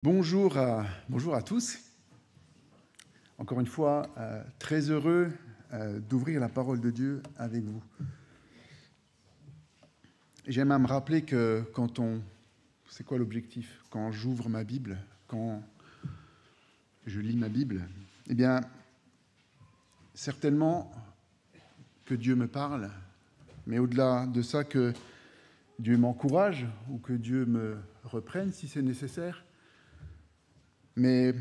Bonjour à tous. Encore une fois, très heureux d'ouvrir la parole de Dieu avec vous. J'aime à me rappeler que c'est quoi l'objectif? Quand j'ouvre ma Bible, quand je lis ma Bible, eh bien, certainement que Dieu me parle, mais au-delà de ça, que Dieu m'encourage ou que Dieu me reprenne si c'est nécessaire, mais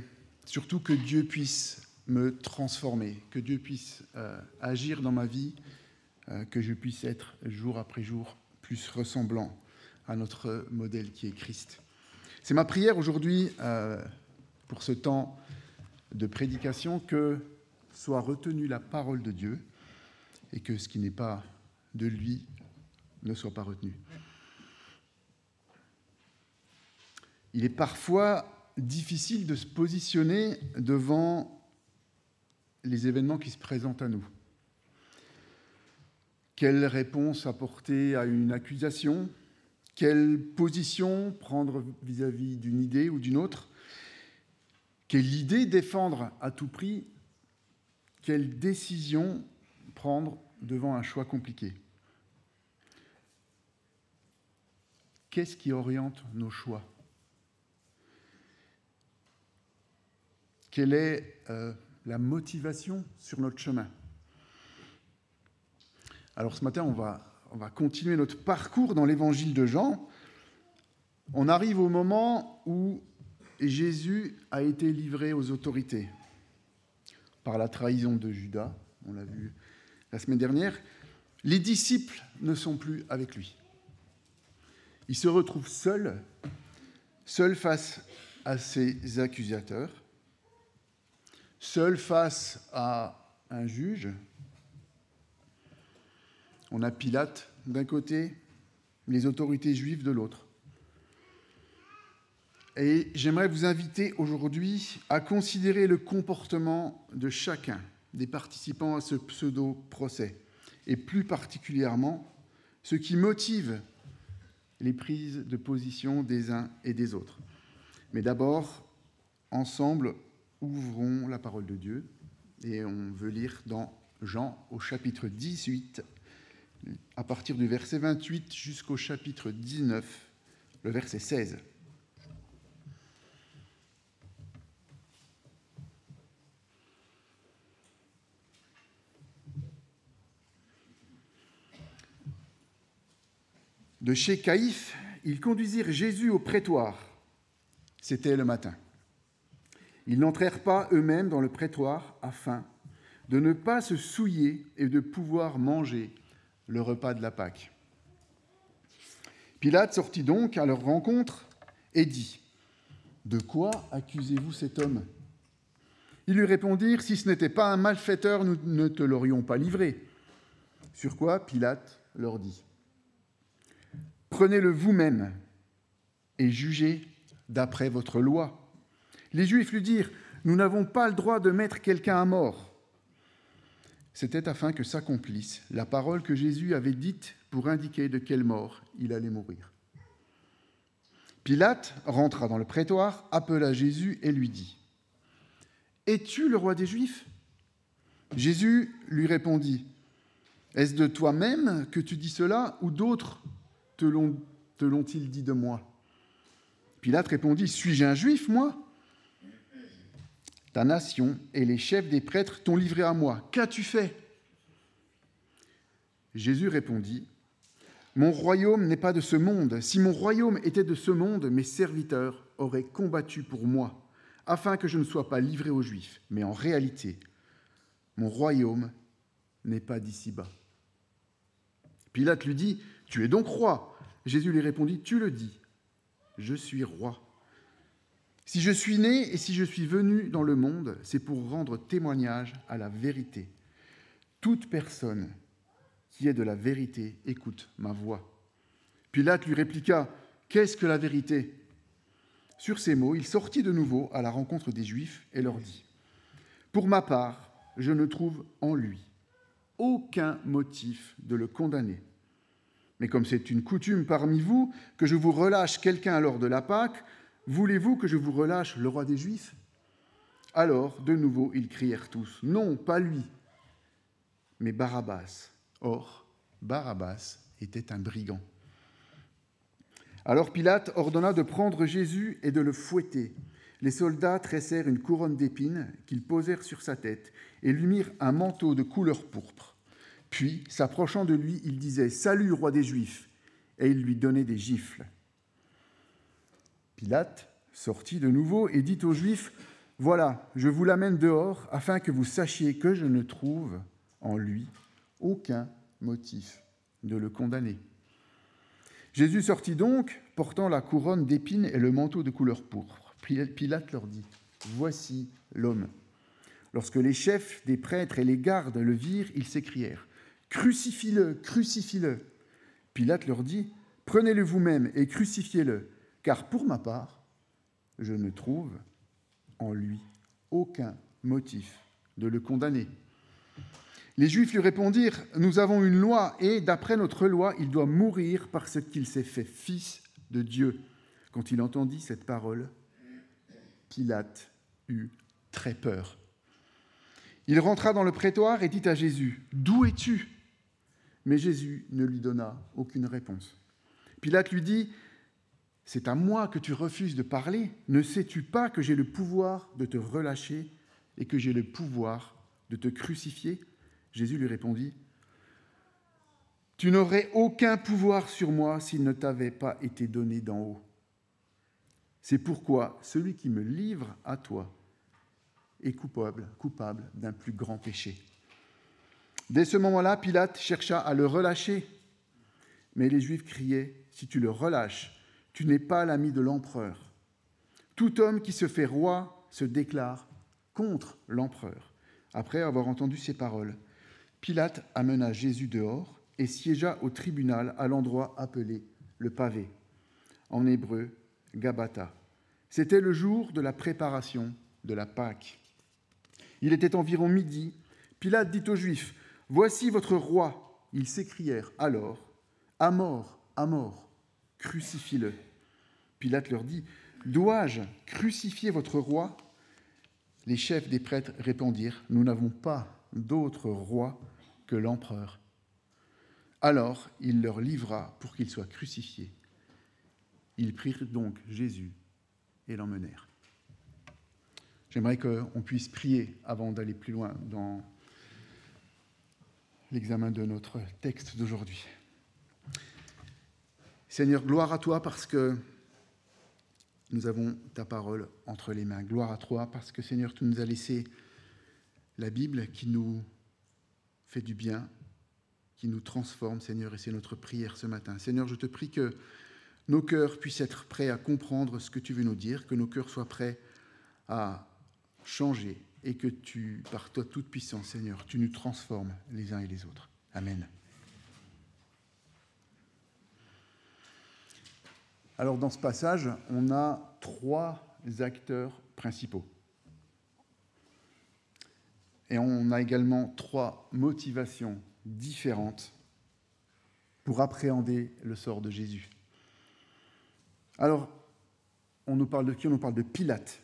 surtout que Dieu puisse me transformer, que Dieu puisse agir dans ma vie, que je puisse être jour après jour plus ressemblant à notre modèle qui est Christ. C'est ma prière aujourd'hui pour ce temps de prédication, que soit retenue la parole de Dieu et que ce qui n'est pas de lui ne soit pas retenu. Il est parfois difficile de se positionner devant les événements qui se présentent à nous. Quelle réponse apporter à une accusation? Quelle position prendre vis-à-vis d'une idée ou d'une autre? Quelle idée défendre à tout prix? Quelle décision prendre devant un choix compliqué? Qu'est-ce qui oriente nos choix? Quelle est la motivation sur notre chemin? Alors ce matin, on va continuer notre parcours dans l'évangile de Jean. On arrive au moment où Jésus a été livré aux autorités par la trahison de Judas, on l'a vu la semaine dernière. Les disciples ne sont plus avec lui. Il se retrouve seul face à ses accusateurs, seul face à un juge. On a Pilate d'un côté, les autorités juives de l'autre. Et j'aimerais vous inviter aujourd'hui à considérer le comportement de chacun des participants à ce pseudo-procès, et plus particulièrement ce qui motive les prises de position des uns et des autres. Mais d'abord, ensemble, ouvrons la parole de Dieu et on veut lire dans Jean au chapitre 18, à partir du verset 28 jusqu'au chapitre 19, le verset 16. De chez Caïphe, ils conduisirent Jésus au prétoire. C'était le matin. Ils n'entrèrent pas eux-mêmes dans le prétoire afin de ne pas se souiller et de pouvoir manger le repas de la Pâque. Pilate sortit donc à leur rencontre et dit : « De quoi accusez-vous cet homme » Ils lui répondirent : « Si ce n'était pas un malfaiteur, nous ne te l'aurions pas livré. » Sur quoi Pilate leur dit : « Prenez-le vous-même et jugez d'après votre loi. » Les Juifs lui dirent : « Nous n'avons pas le droit de mettre quelqu'un à mort. » C'était afin que s'accomplisse la parole que Jésus avait dite pour indiquer de quelle mort il allait mourir. Pilate rentra dans le prétoire, appela Jésus et lui dit : « Es-tu le roi des Juifs » Jésus lui répondit : « Est-ce de toi-même que tu dis cela, ou d'autres te l'ont-ils dit de moi » Pilate répondit : « Suis-je un Juif, moi ? Ta nation et les chefs des prêtres t'ont livré à moi. Qu'as-tu fait » Jésus répondit : « Mon royaume n'est pas de ce monde. Si mon royaume était de ce monde, mes serviteurs auraient combattu pour moi, afin que je ne sois pas livré aux Juifs. Mais en réalité, mon royaume n'est pas d'ici-bas. » Pilate lui dit : « Tu es donc roi » Jésus lui répondit : « Tu le dis, je suis roi. Si je suis né et si je suis venu dans le monde, c'est pour rendre témoignage à la vérité. Toute personne qui est de la vérité écoute ma voix. » Pilate lui répliqua : « Qu'est-ce que la vérité » Sur ces mots, il sortit de nouveau à la rencontre des Juifs et leur dit : « Pour ma part, je ne trouve en lui aucun motif de le condamner. Mais comme c'est une coutume parmi vous que je vous relâche quelqu'un lors de la Pâque, voulez-vous que je vous relâche le roi des Juifs ?» Alors, de nouveau, ils crièrent tous, « Non, pas lui, mais Barabbas. » Or, Barabbas était un brigand. Alors Pilate ordonna de prendre Jésus et de le fouetter. Les soldats tressèrent une couronne d'épines qu'ils posèrent sur sa tête et lui mirent un manteau de couleur pourpre. Puis, s'approchant de lui, il disait « Salut, roi des Juifs !» et il lui donnait des gifles. Pilate sortit de nouveau et dit aux Juifs « Voilà, je vous l'amène dehors afin que vous sachiez que je ne trouve en lui aucun motif de le condamner. » Jésus sortit donc, portant la couronne d'épines et le manteau de couleur pourpre. Pilate leur dit « Voici l'homme. » Lorsque les chefs des prêtres et les gardes le virent, ils s'écrièrent « Crucifie-le, crucifie-le !» Pilate leur dit « Prenez-le vous-même et crucifiez-le, car pour ma part, je ne trouve en lui aucun motif de le condamner. » Les Juifs lui répondirent « Nous avons une loi, et d'après notre loi, il doit mourir parce qu'il s'est fait fils de Dieu. » Quand il entendit cette parole, Pilate eut très peur. Il rentra dans le prétoire et dit à Jésus « D'où es-tu » Mais Jésus ne lui donna aucune réponse. Pilate lui dit « C'est à moi que tu refuses de parler. Ne sais-tu pas que j'ai le pouvoir de te relâcher et que j'ai le pouvoir de te crucifier ?» Jésus lui répondit « Tu n'aurais aucun pouvoir sur moi s'il ne t'avait pas été donné d'en haut. C'est pourquoi celui qui me livre à toi est coupable d'un plus grand péché. » Dès ce moment-là, Pilate chercha à le relâcher, mais les Juifs criaient « Si tu le relâches, tu n'es pas l'ami de l'empereur. Tout homme qui se fait roi se déclare contre l'empereur. » Après avoir entendu ces paroles, Pilate amena Jésus dehors et siégea au tribunal à l'endroit appelé le pavé, en hébreu Gabbatha. C'était le jour de la préparation de la Pâque. Il était environ midi. Pilate dit aux Juifs « Voici votre roi !» Ils s'écrièrent alors « À mort, crucifie-le !» Pilate leur dit « Dois-je crucifier votre roi ?» Les chefs des prêtres répondirent « Nous n'avons pas d'autre roi que l'empereur. » Alors il leur livra pour qu'il soit crucifié. Ils prirent donc Jésus et l'emmenèrent. J'aimerais qu'on puisse prier avant d'aller plus loin dans l'examen de notre texte d'aujourd'hui. Seigneur, gloire à toi parce que nous avons ta parole entre les mains. Gloire à toi parce que, Seigneur, tu nous as laissé la Bible qui nous fait du bien, qui nous transforme, Seigneur, et c'est notre prière ce matin. Seigneur, je te prie que nos cœurs puissent être prêts à comprendre ce que tu veux nous dire, que nos cœurs soient prêts à changer et que tu, par toi toute puissance, Seigneur, tu nous transformes les uns et les autres. Amen. Alors, dans ce passage, on a 3 acteurs principaux. Et on a également 3 motivations différentes pour appréhender le sort de Jésus. Alors, on nous parle de qui ? On nous parle de Pilate.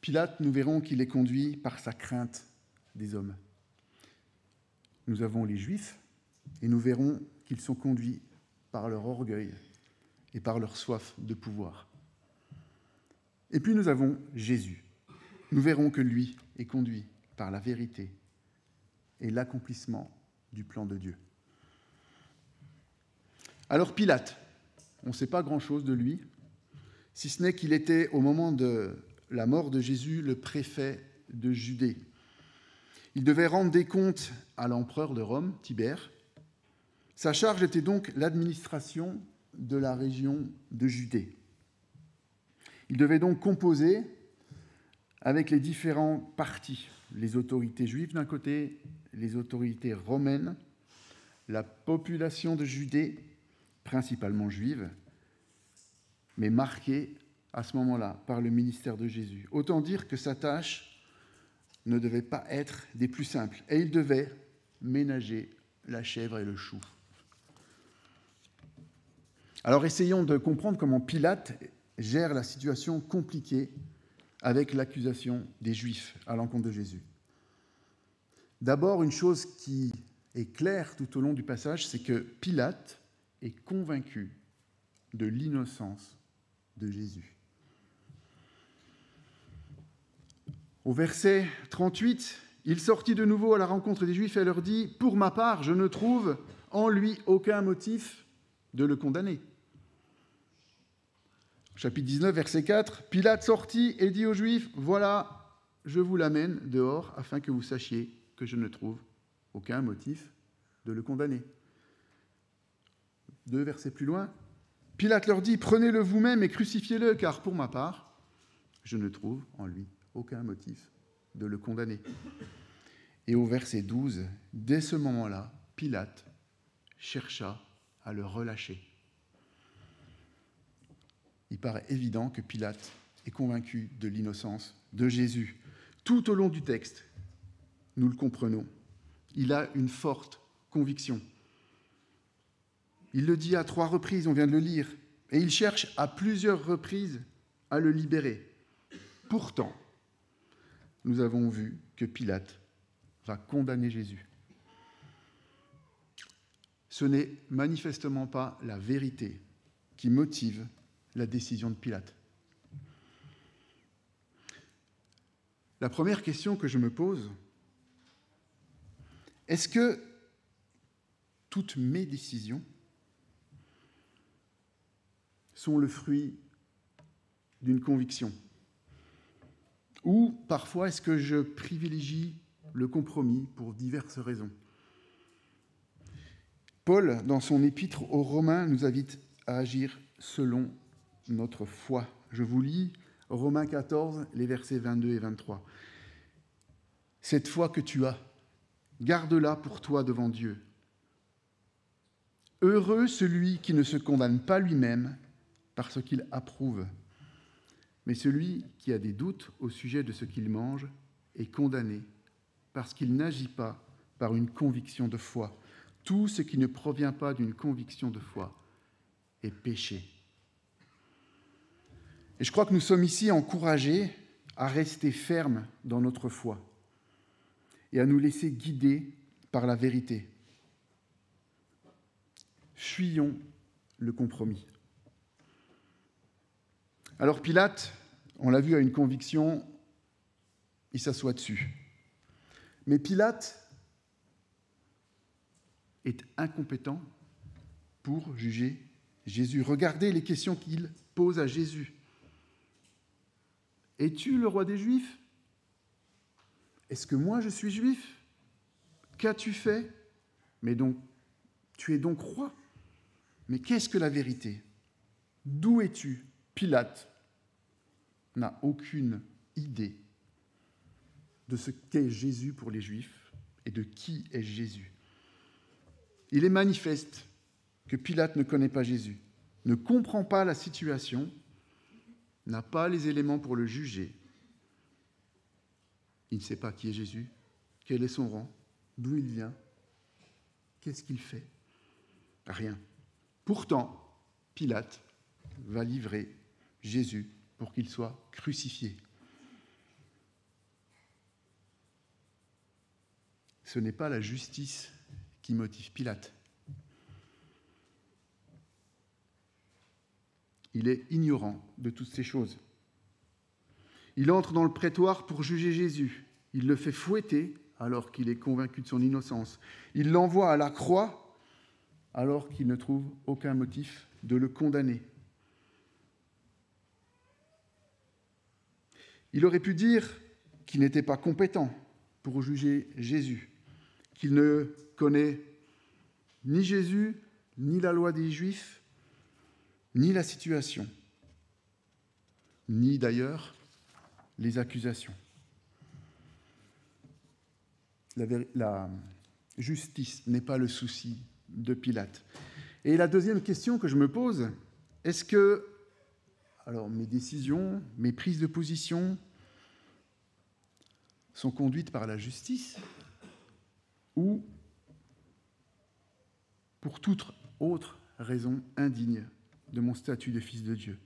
Pilate, nous verrons qu'il est conduit par sa crainte des hommes. Nous avons les Juifs, et nous verrons qu'ils sont conduits par leur orgueil et par leur soif de pouvoir. Et puis nous avons Jésus. Nous verrons que lui est conduit par la vérité et l'accomplissement du plan de Dieu. Alors Pilate, on ne sait pas grand-chose de lui, si ce n'est qu'il était, au moment de la mort de Jésus, le préfet de Judée. Il devait rendre des comptes à l'empereur de Rome, Tibère. Sa charge était donc l'administration de la région de Judée. Il devait donc composer avec les différents partis, les autorités juives d'un côté, les autorités romaines, la population de Judée, principalement juive, mais marquée à ce moment-là par le ministère de Jésus. Autant dire que sa tâche ne devait pas être des plus simples, et il devait ménager la chèvre et le chou. Alors essayons de comprendre comment Pilate gère la situation compliquée avec l'accusation des Juifs à l'encontre de Jésus. D'abord, une chose qui est claire tout au long du passage, c'est que Pilate est convaincu de l'innocence de Jésus. Au verset 38, il sortit de nouveau à la rencontre des Juifs et leur dit « Pour ma part, je ne trouve en lui aucun motif de le condamner. » Chapitre 19, verset 4, « Pilate sortit et dit aux Juifs, « Voilà, je vous l'amène dehors afin que vous sachiez que je ne trouve aucun motif de le condamner. » 2 versets plus loin, Pilate leur dit « Prenez-le vous-même et crucifiez-le, car pour ma part, je ne trouve en lui aucun motif de le condamner. » Et au verset 12, dès ce moment-là, Pilate chercha à le relâcher. Il paraît évident que Pilate est convaincu de l'innocence de Jésus. Tout au long du texte, nous le comprenons. Il a une forte conviction. Il le dit à 3 reprises, on vient de le lire, et il cherche à plusieurs reprises à le libérer. Pourtant, nous avons vu que Pilate va condamner Jésus. Ce n'est manifestement pas la vérité qui motive la décision de Pilate. La première question que je me pose, est-ce que toutes mes décisions sont le fruit d'une conviction? Ou parfois, est-ce que je privilégie le compromis pour diverses raisons? Paul, dans son épître aux Romains, nous invite à agir selon notre foi. Je vous lis Romains 14, les versets 22 et 23. « Cette foi que tu as, garde-la pour toi devant Dieu. Heureux celui qui ne se condamne pas lui-même parce qu'il approuve. Mais celui qui a des doutes au sujet de ce qu'il mange est condamné parce qu'il n'agit pas par une conviction de foi. Tout ce qui ne provient pas d'une conviction de foi est péché. » Et je crois que nous sommes ici encouragés à rester fermes dans notre foi et à nous laisser guider par la vérité. Fuyons le compromis. Alors Pilate, on l'a vu, a une conviction, il s'assoit dessus. Mais Pilate est incompétent pour juger Jésus. Regardez les questions qu'il pose à Jésus. « Es-tu le roi des Juifs ? Est-ce que moi je suis juif ? Qu'as-tu fait ? Mais donc, tu es donc roi. Mais qu'est-ce que la vérité ? D'où es-tu ? » Pilate n'a aucune idée de ce qu'est Jésus pour les Juifs et de qui est Jésus. Il est manifeste que Pilate ne connaît pas Jésus, ne comprend pas la situation, n'a pas les éléments pour le juger. Il ne sait pas qui est Jésus, quel est son rang, d'où il vient, qu'est-ce qu'il fait. Rien. Pourtant, Pilate va livrer Jésus pour qu'il soit crucifié. Ce n'est pas la justice qui motive Pilate. Il est ignorant de toutes ces choses. Il entre dans le prétoire pour juger Jésus. Il le fait fouetter alors qu'il est convaincu de son innocence. Il l'envoie à la croix alors qu'il ne trouve aucun motif de le condamner. Il aurait pu dire qu'il n'était pas compétent pour juger Jésus, qu'il ne connaît ni Jésus, ni la loi des Juifs, ni la situation, ni d'ailleurs les accusations. La justice n'est pas le souci de Pilate. Et la deuxième question que je me pose, est-ce que mes décisions, mes prises de position sont conduites par la justice ou pour toute autre raison indigne de mon statut de fils de Dieu?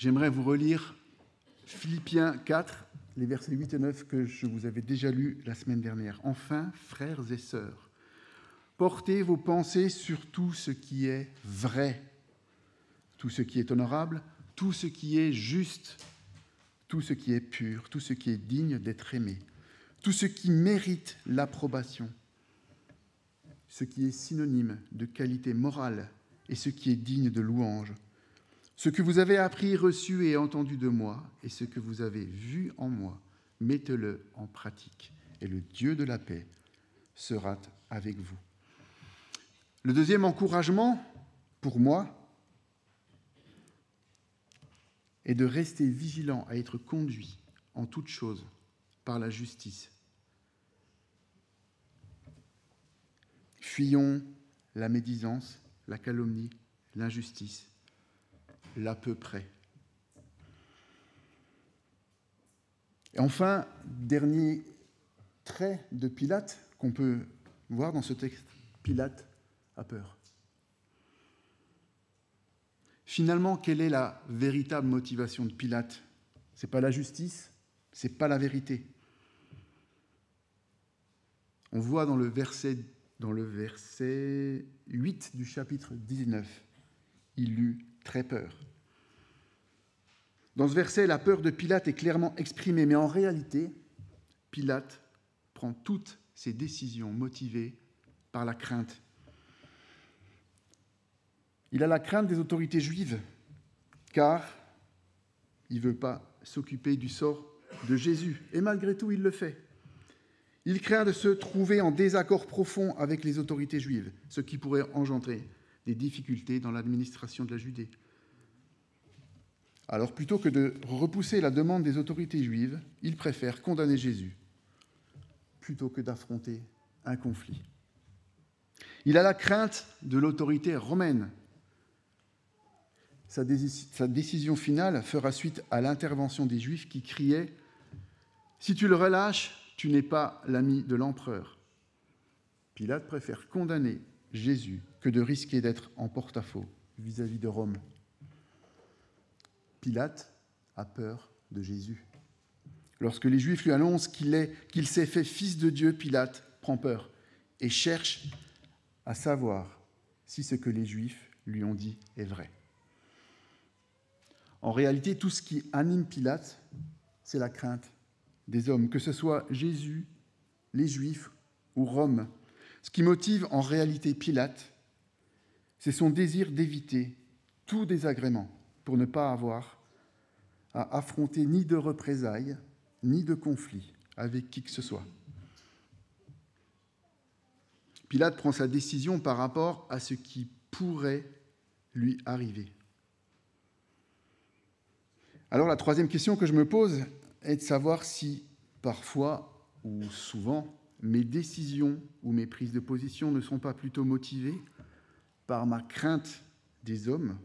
j'aimerais vous relire Philippiens 4, les versets 8 et 9 que je vous avais déjà lus la semaine dernière. « Enfin, frères et sœurs, portez vos pensées sur tout ce qui est vrai, tout ce qui est honorable, tout ce qui est juste, tout ce qui est pur, tout ce qui est digne d'être aimé, tout ce qui mérite l'approbation, ce qui est synonyme de qualité morale et ce qui est digne de louange. Ce que vous avez appris, reçu et entendu de moi, et ce que vous avez vu en moi, mettez-le en pratique, et le Dieu de la paix sera avec vous. » Le deuxième encouragement, pour moi, est de rester vigilant à être conduit en toutes choses par la justice. Fuyons la médisance, la calomnie, l'injustice, l'à peu près. Et enfin, dernier trait de Pilate qu'on peut voir dans ce texte, Pilate a peur. Finalement, quelle est la véritable motivation de Pilate ? Ce n'est pas la justice, ce n'est pas la vérité. On voit dans le verset 8 du chapitre 19, il eut très peur. Dans ce verset, la peur de Pilate est clairement exprimée, mais en réalité, Pilate prend toutes ses décisions motivées par la crainte. Il a la crainte des autorités juives, car il ne veut pas s'occuper du sort de Jésus. Et malgré tout, il le fait. Il craint de se trouver en désaccord profond avec les autorités juives, ce qui pourrait engendrer des difficultés dans l'administration de la Judée. Alors, plutôt que de repousser la demande des autorités juives, il préfère condamner Jésus, plutôt que d'affronter un conflit. Il a la crainte de l'autorité romaine. Sa décision finale fera suite à l'intervention des Juifs qui criaient « Si tu le relâches, tu n'es pas l'ami de l'empereur ». Pilate préfère condamner Jésus que de risquer d'être en porte-à-faux vis-à-vis de Rome. Pilate a peur de Jésus. Lorsque les Juifs lui annoncent qu'il s'est fait fils de Dieu, Pilate prend peur et cherche à savoir si ce que les Juifs lui ont dit est vrai. En réalité, tout ce qui anime Pilate, c'est la crainte des hommes, que ce soit Jésus, les Juifs ou Rome. Ce qui motive en réalité Pilate, c'est son désir d'éviter tout désagrément pour ne pas avoir à affronter ni de représailles, ni de conflit avec qui que ce soit. Pilate prend sa décision par rapport à ce qui pourrait lui arriver. Alors la troisième question que je me pose est de savoir si, parfois ou souvent, mes décisions ou mes prises de position ne sont pas plutôt motivées par ma crainte des hommes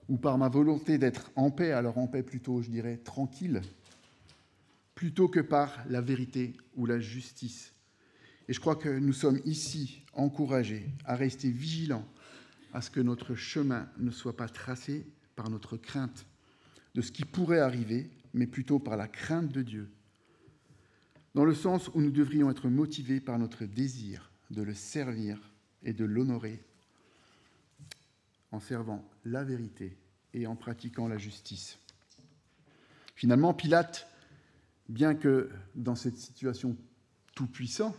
ou par ma volonté d'être en paix, alors en paix plutôt, je dirais, tranquille, plutôt que par la vérité ou la justice. Et je crois que nous sommes ici encouragés à rester vigilants à ce que notre chemin ne soit pas tracé par notre crainte de ce qui pourrait arriver, mais plutôt par la crainte de Dieu, dans le sens où nous devrions être motivés par notre désir de le servir et de l'honorer en servant la vérité et en pratiquant la justice. Finalement, Pilate, bien que dans cette situation tout-puissant,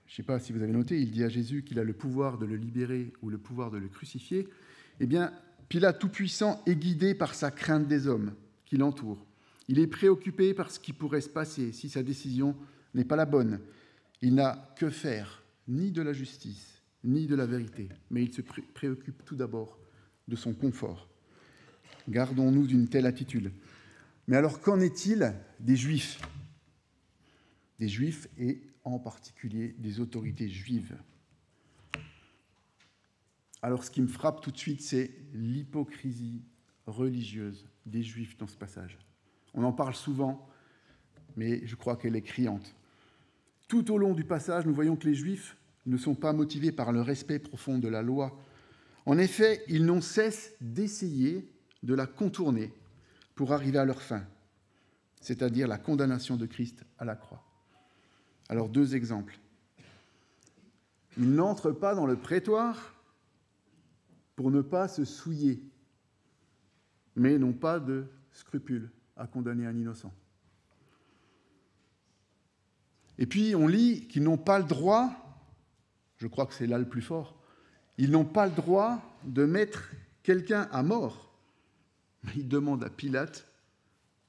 je ne sais pas si vous avez noté, il dit à Jésus qu'il a le pouvoir de le libérer ou le pouvoir de le crucifier, eh bien, Pilate tout-puissant est guidé par sa crainte des hommes qui l'entourent. Il est préoccupé par ce qui pourrait se passer si sa décision n'est pas la bonne. Il n'a que faire ni de la justice, ni de la vérité, mais il se préoccupe tout d'abord de son confort. Gardons-nous d'une telle attitude. Mais alors, qu'en est-il des Juifs ? Des Juifs et en particulier des autorités juives. Alors, ce qui me frappe tout de suite, c'est l'hypocrisie religieuse des Juifs dans ce passage. On en parle souvent, mais je crois qu'elle est criante. Tout au long du passage, nous voyons que les Juifs ne sont pas motivés par le respect profond de la loi. En effet, ils n'ont cesse d'essayer de la contourner pour arriver à leur fin, c'est-à-dire la condamnation de Christ à la croix. Alors 2 exemples. Ils n'entrent pas dans le prétoire pour ne pas se souiller, mais n'ont pas de scrupule à condamner un innocent. Et puis on lit qu'ils n'ont pas le droit, je crois que c'est là le plus fort, ils n'ont pas le droit de mettre quelqu'un à mort. Ils demandent à Pilate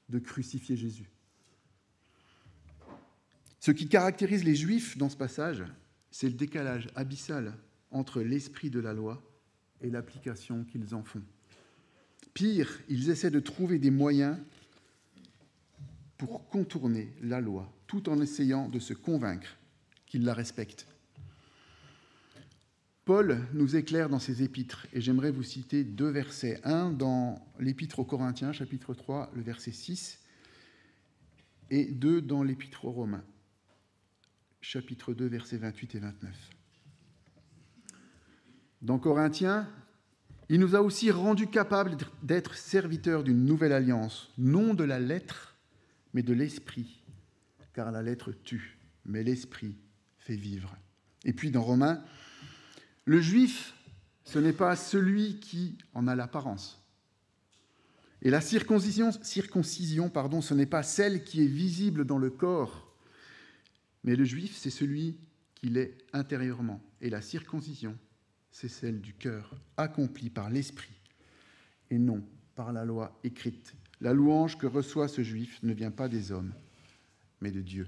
de crucifier Jésus. Ce qui caractérise les Juifs dans ce passage, c'est le décalage abyssal entre l'esprit de la loi et l'application qu'ils en font. Pire, ils essaient de trouver des moyens pour contourner la loi, tout en essayant de se convaincre qu'ils la respectent. Paul nous éclaire dans ses épîtres, et j'aimerais vous citer 2 versets. Un dans l'épître aux Corinthiens, chapitre 3, le verset 6, et 2 dans l'épître aux Romains, chapitre 2, versets 28 et 29. Dans Corinthiens, il nous a aussi rendus capables d'être serviteurs d'une nouvelle alliance, non de la lettre, mais de l'esprit, car la lettre tue, mais l'esprit fait vivre. Et puis dans Romains, le juif, ce n'est pas celui qui en a l'apparence. Et la circoncision, ce n'est pas celle qui est visible dans le corps, mais le juif, c'est celui qui l'est intérieurement. Et la circoncision, c'est celle du cœur, accomplie par l'esprit, et non par la loi écrite. La louange que reçoit ce juif ne vient pas des hommes, mais de Dieu.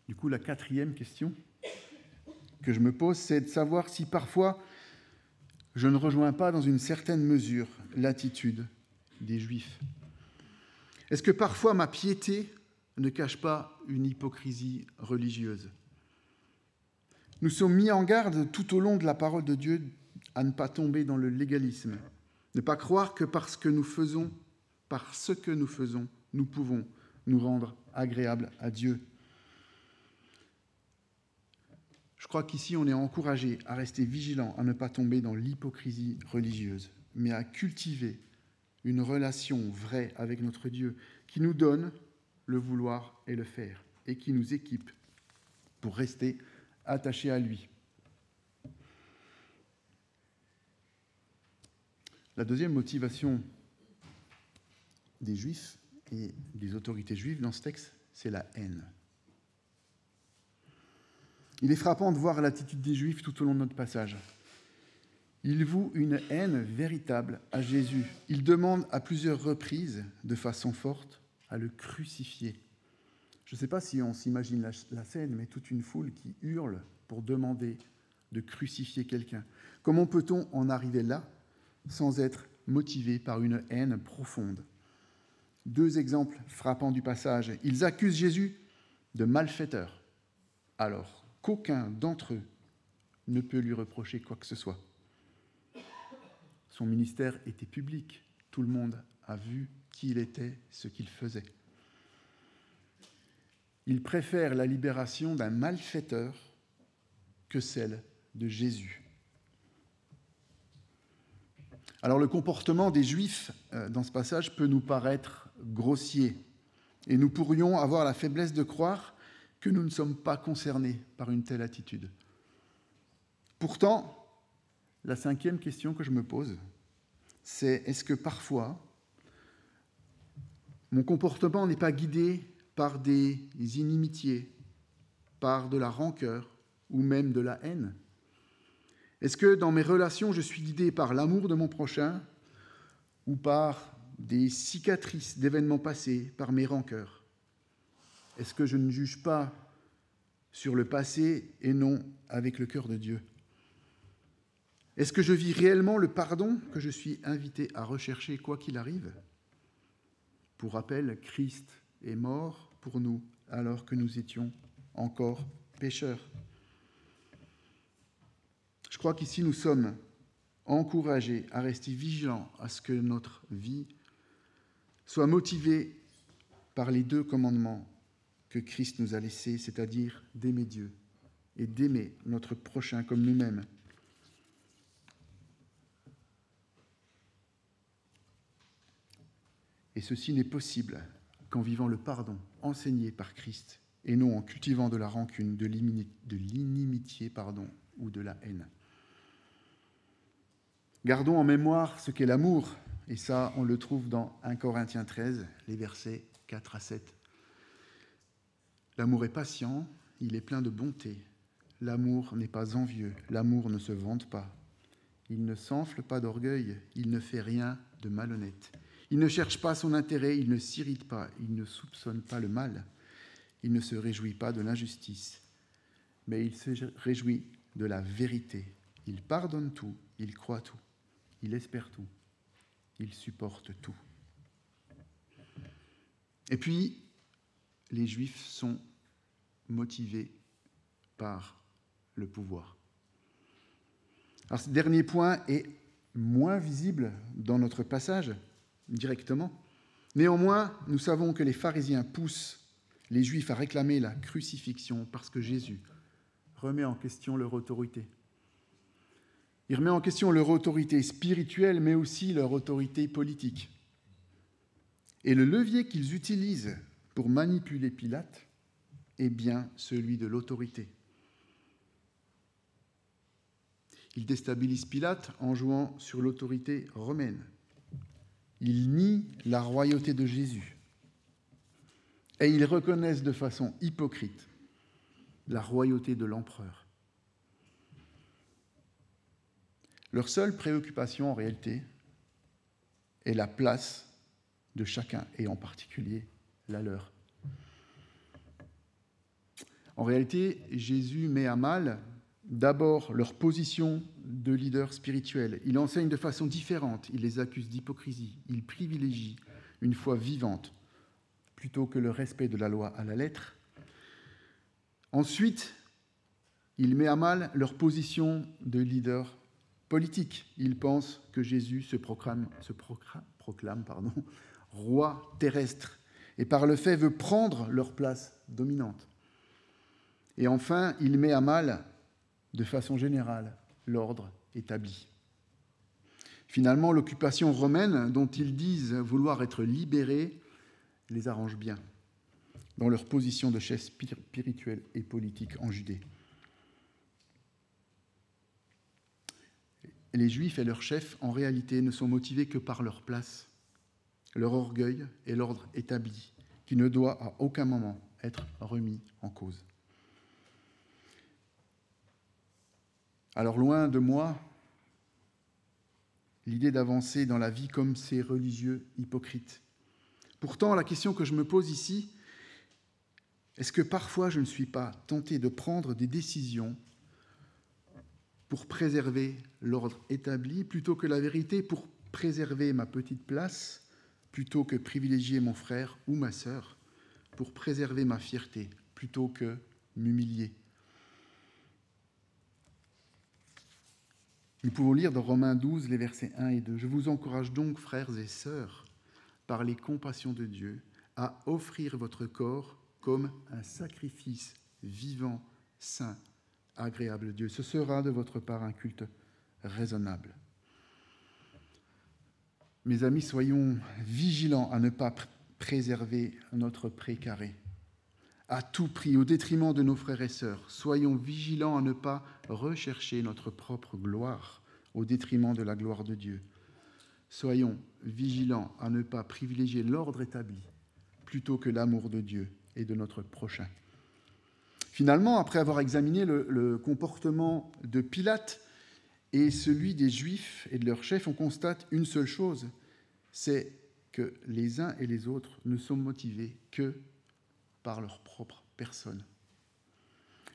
Du coup, la 4e question que je me pose, c'est de savoir si parfois je ne rejoins pas dans une certaine mesure l'attitude des Juifs. Est-ce que parfois ma piété ne cache pas une hypocrisie religieuse ? Nous sommes mis en garde tout au long de la parole de Dieu à ne pas tomber dans le légalisme, ne pas croire que par ce que nous faisons, nous pouvons nous rendre agréables à Dieu. Je crois qu'ici, on est encouragé à rester vigilant, à ne pas tomber dans l'hypocrisie religieuse, mais à cultiver une relation vraie avec notre Dieu qui nous donne le vouloir et le faire et qui nous équipe pour rester attachés à lui. La 2e motivation des Juifs et des autorités juives dans ce texte, c'est la haine. Il est frappant de voir l'attitude des Juifs tout au long de notre passage. Ils vouent une haine véritable à Jésus. Ils demandent à plusieurs reprises, de façon forte, à le crucifier. Je ne sais pas si on s'imagine la scène, mais toute une foule qui hurle pour demander de crucifier quelqu'un. Comment peut-on en arriver là sans être motivé par une haine profonde ? 2 exemples frappants du passage. Ils accusent Jésus de malfaiteur, alors qu'aucun d'entre eux ne peut lui reprocher quoi que ce soit. Son ministère était public. Tout le monde a vu qui il était, ce qu'il faisait. Il préfère la libération d'un malfaiteur que celle de Jésus. Alors le comportement des Juifs dans ce passage peut nous paraître grossier et nous pourrions avoir la faiblesse de croire que nous ne sommes pas concernés par une telle attitude. Pourtant, la 5e question que je me pose, c'est est-ce que parfois mon comportement n'est pas guidé par des inimitiés, par de la rancœur ou même de la haine ? Est-ce que dans mes relations, je suis guidé par l'amour de mon prochain ou par des cicatrices d'événements passés, par mes rancœurs ? Est-ce que je ne juge pas sur le passé et non avec le cœur de Dieu ? Est-ce que je vis réellement le pardon que je suis invité à rechercher quoi qu'il arrive ? Pour rappel, Christ est mort pour nous alors que nous étions encore pécheurs. Je crois qu'ici nous sommes encouragés à rester vigilants à ce que notre vie soit motivée par les 2 commandements que Christ nous a laissés, c'est-à-dire d'aimer Dieu et d'aimer notre prochain comme nous-mêmes. Et ceci n'est possible qu'en vivant le pardon enseigné par Christ et non en cultivant de la rancune, de l'inimitié, ou de la haine. Gardons en mémoire ce qu'est l'amour, et ça, on le trouve dans 1 Corinthiens 13, les versets 4 à 7. L'amour est patient, il est plein de bonté. L'amour n'est pas envieux, l'amour ne se vante pas. Il ne s'enfle pas d'orgueil, il ne fait rien de malhonnête. Il ne cherche pas son intérêt, il ne s'irrite pas, il ne soupçonne pas le mal. Il ne se réjouit pas de l'injustice, mais il se réjouit de la vérité. Il pardonne tout, il croit tout, il espère tout, il supporte tout. Et puis, les Juifs sont motivés par le pouvoir. Alors, ce dernier point est moins visible dans notre passage, directement. Néanmoins, nous savons que les pharisiens poussent les Juifs à réclamer la crucifixion parce que Jésus remet en question leur autorité. Il remet en question leur autorité spirituelle, mais aussi leur autorité politique. Et le levier qu'ils utilisent pour manipuler Pilate est bien celui de l'autorité. Ils déstabilisent Pilate en jouant sur l'autorité romaine. Ils nient la royauté de Jésus. Et ils reconnaissent de façon hypocrite la royauté de l'empereur. Leur seule préoccupation, en réalité, est la place de chacun, et en particulier la leur. En réalité, Jésus met à mal d'abord leur position de leader spirituel. Il enseigne de façon différente, il les accuse d'hypocrisie, il privilégie une foi vivante plutôt que le respect de la loi à la lettre. Ensuite, il met à mal leur position de leader politique. Il pense que Jésus se proclame roi terrestre et par le fait veut prendre leur place dominante. Et enfin, il met à mal, de façon générale, l'ordre établi. Finalement, l'occupation romaine, dont ils disent vouloir être libérés, les arrange bien dans leur position de chef spirituel et politique en Judée. Les Juifs et leurs chefs, en réalité, ne sont motivés que par leur place, leur orgueil et l'ordre établi, qui ne doit à aucun moment être remis en cause. Alors, loin de moi l'idée d'avancer dans la vie comme ces religieux hypocrites. Pourtant, la question que je me pose ici, est-ce que parfois je ne suis pas tenté de prendre des décisions pour préserver l'ordre établi plutôt que la vérité, pour préserver ma petite place plutôt que privilégier mon frère ou ma sœur, pour préserver ma fierté plutôt que m'humilier? Nous pouvons lire dans Romains 12, les versets 1 et 2. « Je vous encourage donc, frères et sœurs, par les compassions de Dieu, à offrir votre corps comme un sacrifice vivant, saint, agréable à Dieu. Ce sera de votre part un culte raisonnable. » Mes amis, soyons vigilants à ne pas préserver notre précaré à tout prix, au détriment de nos frères et sœurs. Soyons vigilants à ne pas rechercher notre propre gloire au détriment de la gloire de Dieu. Soyons vigilants à ne pas privilégier l'ordre établi plutôt que l'amour de Dieu et de notre prochain. Finalement, après avoir examiné le comportement de Pilate et celui des Juifs et de leurs chefs, on constate une seule chose, c'est que les uns et les autres ne sont motivés que par leur propre personne.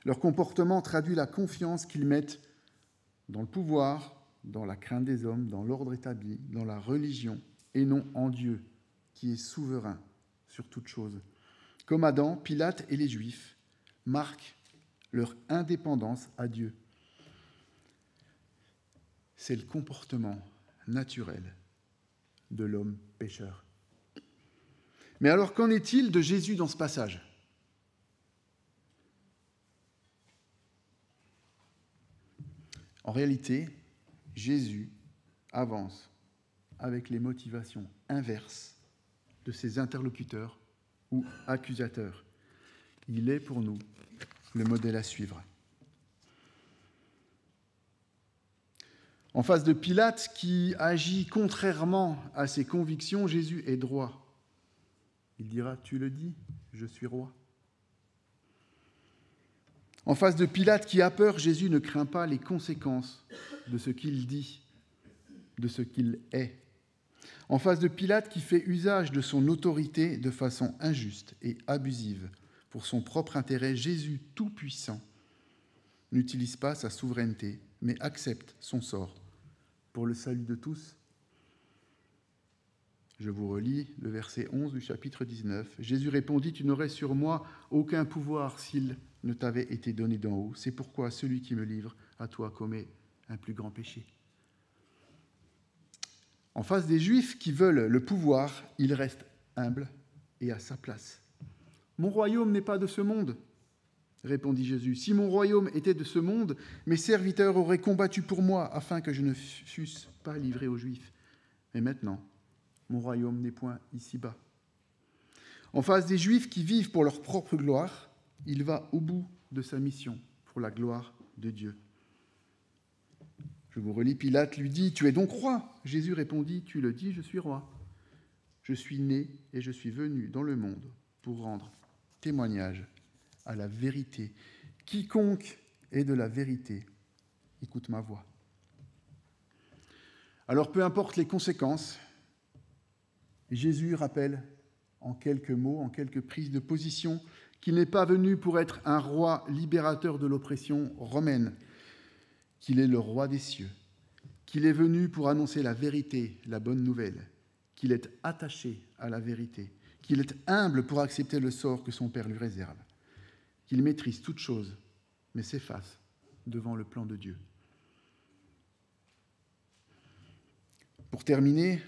Leur comportement traduit la confiance qu'ils mettent dans le pouvoir, dans la crainte des hommes, dans l'ordre établi, dans la religion, et non en Dieu, qui est souverain sur toute chose. Comme Adam, Pilate et les Juifs marquent leur indépendance à Dieu. C'est le comportement naturel de l'homme pécheur. Mais alors, qu'en est-il de Jésus dans ce passage ? En réalité, Jésus avance avec les motivations inverses de ses interlocuteurs ou accusateurs. Il est pour nous le modèle à suivre. En face de Pilate, qui agit contrairement à ses convictions, Jésus est droit. Il dira « Tu le dis, je suis roi ». En face de Pilate, qui a peur, Jésus ne craint pas les conséquences de ce qu'il dit, de ce qu'il est. En face de Pilate, qui fait usage de son autorité de façon injuste et abusive pour son propre intérêt, Jésus tout-puissant n'utilise pas sa souveraineté, mais accepte son sort pour le salut de tous. Je vous relis le verset 11 du chapitre 19. Jésus répondit « Tu n'aurais sur moi aucun pouvoir s'il ne t'avait été donné d'en haut. C'est pourquoi celui qui me livre à toi commet un plus grand péché. » En face des Juifs qui veulent le pouvoir, il reste humble et à sa place. « Mon royaume n'est pas de ce monde, » répondit Jésus. « Si mon royaume était de ce monde, mes serviteurs auraient combattu pour moi afin que je ne fusse pas livré aux Juifs. Mais maintenant, mon royaume n'est point ici-bas. » En face des Juifs qui vivent pour leur propre gloire, il va au bout de sa mission pour la gloire de Dieu. Je vous relis, Pilate lui dit « Tu es donc roi ?» Jésus répondit « Tu le dis, je suis roi. Je suis né et je suis venu dans le monde pour rendre témoignage à la vérité. Quiconque est de la vérité, écoute ma voix. » Alors peu importe les conséquences, Jésus rappelle en quelques mots, en quelques prises de position, qu'il n'est pas venu pour être un roi libérateur de l'oppression romaine, qu'il est le roi des cieux, qu'il est venu pour annoncer la vérité, la bonne nouvelle, qu'il est attaché à la vérité, qu'il est humble pour accepter le sort que son Père lui réserve, qu'il maîtrise toutes choses, mais s'efface devant le plan de Dieu. Pour terminer,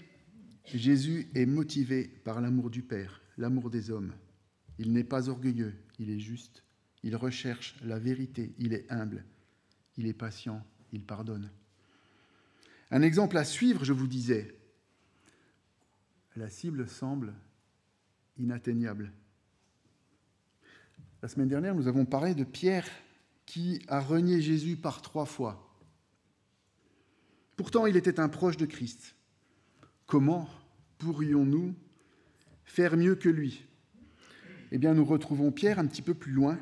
Jésus est motivé par l'amour du Père, l'amour des hommes. Il n'est pas orgueilleux, il est juste, il recherche la vérité, il est humble, il est patient, il pardonne. Un exemple à suivre, je vous disais, la cible semble inatteignable. La semaine dernière, nous avons parlé de Pierre qui a renié Jésus par 3 fois. Pourtant, il était un proche de Christ. Comment pourrions-nous faire mieux que lui ? Eh bien, nous retrouvons Pierre un petit peu plus loin.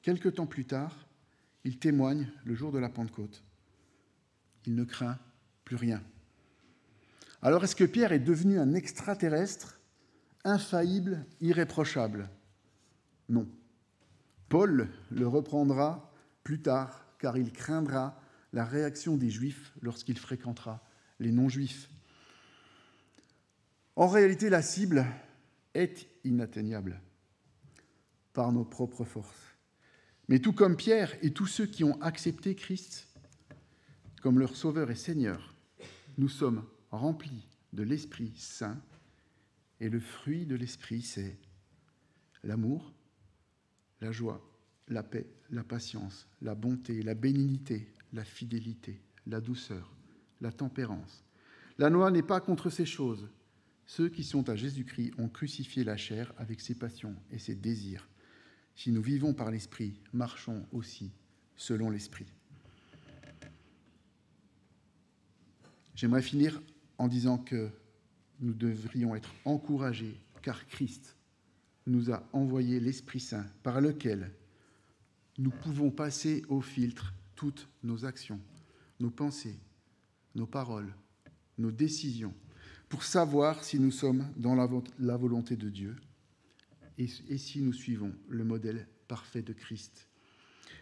Quelque temps plus tard, il témoigne le jour de la Pentecôte. Il ne craint plus rien. Alors, est-ce que Pierre est devenu un extraterrestre, infaillible, irréprochable ? Non. Paul le reprendra plus tard, car il craindra la réaction des Juifs lorsqu'il fréquentera les non-Juifs. En réalité, la cible est inatteignable par nos propres forces. Mais tout comme Pierre et tous ceux qui ont accepté Christ comme leur Sauveur et Seigneur, nous sommes remplis de l'Esprit Saint, et le fruit de l'Esprit, c'est l'amour, la joie, la paix, la patience, la bonté, la bénignité, la fidélité, la douceur, la tempérance. La loi n'est pas contre ces choses. Ceux qui sont à Jésus-Christ ont crucifié la chair avec ses passions et ses désirs. Si nous vivons par l'Esprit, marchons aussi selon l'Esprit. J'aimerais finir en disant que nous devrions être encouragés, car Christ nous a envoyé l'Esprit Saint par lequel nous pouvons passer au filtre toutes nos actions, nos pensées, nos paroles, nos décisions, pour savoir si nous sommes dans la volonté de Dieu et si nous suivons le modèle parfait de Christ.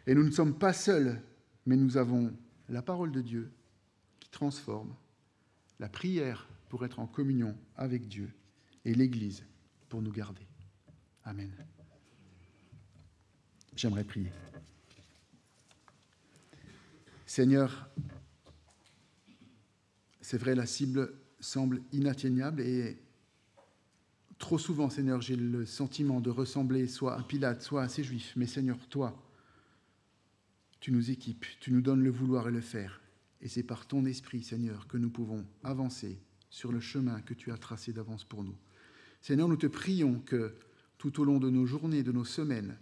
Et nous ne sommes pas seuls, mais nous avons la parole de Dieu qui transforme, la prière pour être en communion avec Dieu et l'Église pour nous garder. Amen. J'aimerais prier. Seigneur, c'est vrai, la cible semble inatteignable et trop souvent, Seigneur, j'ai le sentiment de ressembler soit à Pilate, soit à ces Juifs. Mais Seigneur, toi, tu nous équipes, tu nous donnes le vouloir et le faire. Et c'est par ton esprit, Seigneur, que nous pouvons avancer sur le chemin que tu as tracé d'avance pour nous. Seigneur, nous te prions que tout au long de nos journées, de nos semaines,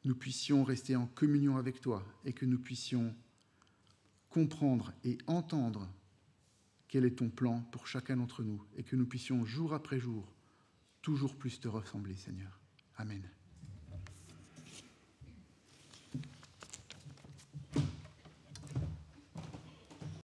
nous puissions rester en communion avec toi et que nous puissions comprendre et entendre quel est ton plan pour chacun d'entre nous et que nous puissions jour après jour toujours plus te ressembler, Seigneur. Amen.